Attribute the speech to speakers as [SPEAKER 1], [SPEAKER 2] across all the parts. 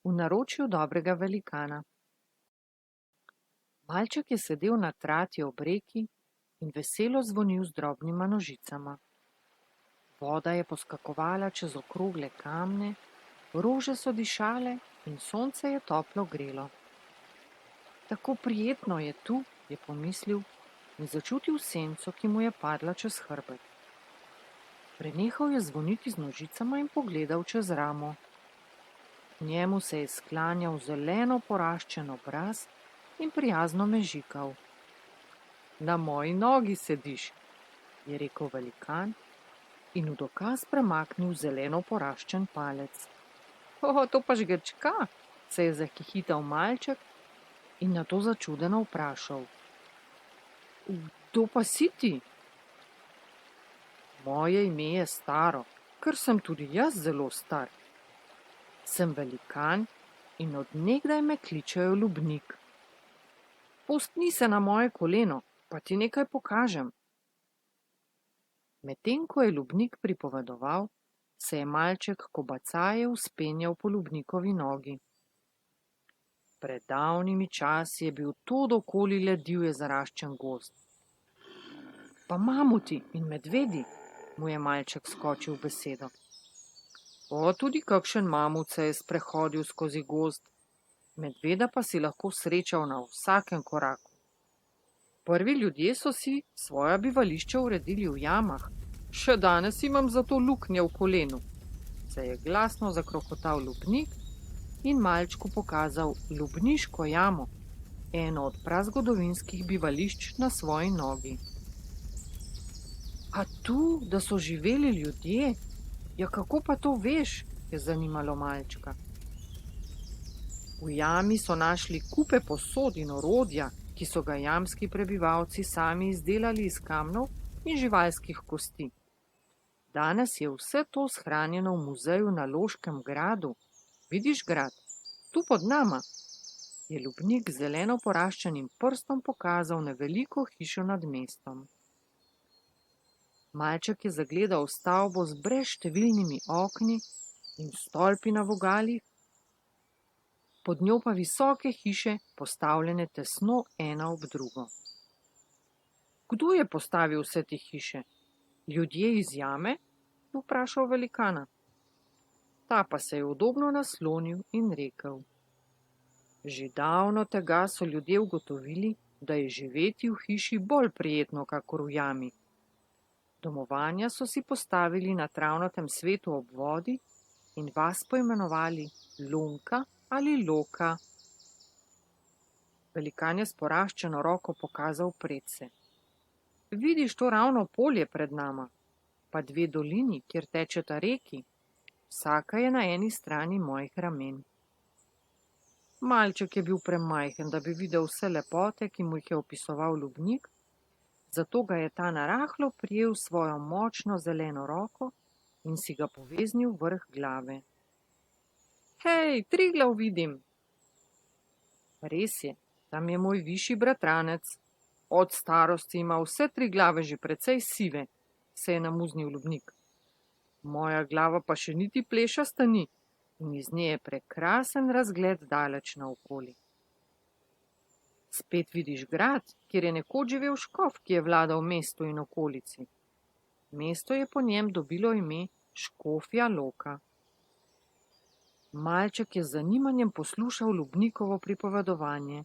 [SPEAKER 1] V naročju dobrega velikana. Malček je sedel na trati ob reki in veselo zvonil z drobnima nožicama. Voda je poskakovala čez okrogle kamne, rože so dišale in sonce je toplo grelo. Tako prijetno je tu, je pomislil in začutil senco, ki mu je padla čez hrbet. Prenehal je zvoniti z nožicama in pogledal čez ramo. Njemu se je sklanjal zeleno poraščen obraz in prijazno mežikal. Na moji nogi sediš, je rekel velikan in v dokaz premaknil zeleno poraščen palec. To pa žgečka, se je zahihital malček in nato začudeno vprašal. Kdo pa si ti? Moje ime je Staro, ker sem tudi jaz zelo star. Sem velikan in od nekdaj me kličejo Ljubnik. Povzpni se na moje koleno, pa ti nekaj pokažem. Medtem ko je Ljubnik pripovedoval, se je malček kobacaje vzpenjal po Ljubnikovi nogi. Pred davnimi časi je bil tod okoli le divje zaraščen gozd. Pa mamuti in medvedi, mu je malček skočil v besedo. Tudi kakšen mamut se je sprehodil skozi gozd, medveda pa si lahko srečal na vsakem koraku. Prvi ljudje so si svoja bivališča uredili v jamah, še danes imam zato luknje v kolenu, se je glasno zakrohotal Ljubnik in malčku pokazal Ljubniško jamo, eno od prazgodovinskih bivališč na svoji nogi. A tu, da so živeli ljudje? Ja, kako pa to veš, je zanimalo malčka. V jami so našli kupe posod in orodja, ki so ga jamski prebivalci sami izdelali iz kamnov in živalskih kosti. Danes je vse to shranjeno v muzeju na Loškem gradu. Vidiš grad? Tu pod nama, je Ljubnik z zeleno poraščenim prstom pokazal na veliko hišo nad mestom. Malček je zagledal stavbo z brezštevilnimi okni in stolpi na vogalih, pod njo pa visoke hiše, postavljene tesno ena ob drugo. Kdo je postavil vse te hiše? Ljudje iz jame? Je vprašal velikana. Ta pa se je udobno naslonil in rekel. Že davno tega so ljudje ugotovili, da je živeti v hiši bolj prijetno, kakor v jami. Domovanja so si postavili na travnatem svetu ob vodi in vas poimenovali Lunka ali Loka. Velikan je s poraščeno roko pokazal predse. Vidiš to ravno polje pred nama, pa dve dolini, kjer tečeta reki, vsaka je na eni strani mojih ramen. Malček je bil premajhen, da bi videl vse lepote, ki mu jih je opisoval Ljubnik, zato ga je ta narahlo prijel svojo močno zeleno roko in si ga poveznil vrh glave. Hej, Triglav vidim! Res je, tam je moj višji bratranec. Od starosti ima vse tri glave že precej sive, se je namuznil Ljubnik. Moja glava pa še niti plešasta ni in iz nje je prekrasen razgled daleč naokoli. Spet vidiš grad, kjer je nekoč živel škof, ki je vladal mestu in okolici. Mesto je po njem dobilo ime Škofja Loka. Malček je z zanimanjem poslušal Ljubnikovo pripovedovanje.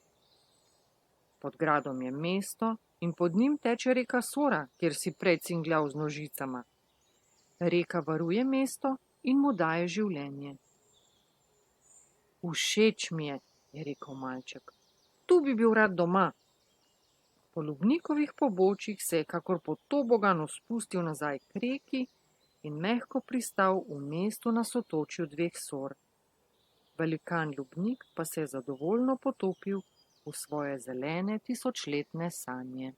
[SPEAKER 1] Pod gradom je mesto in pod njim teče reka Sora, kjer si prej cingljal z nožicama. Reka varuje mesto in mu daje življenje. Všeč mi je rekel malček. Tu bi bil rad doma. Po Ljubnikovih pobočjih se je kakor po toboganu spustil nazaj k reki in mehko pristal v mestu na sotočju dveh Sor. Velikan Ljubnik pa se je zadovoljno potopil v svoje zelene tisočletne sanje.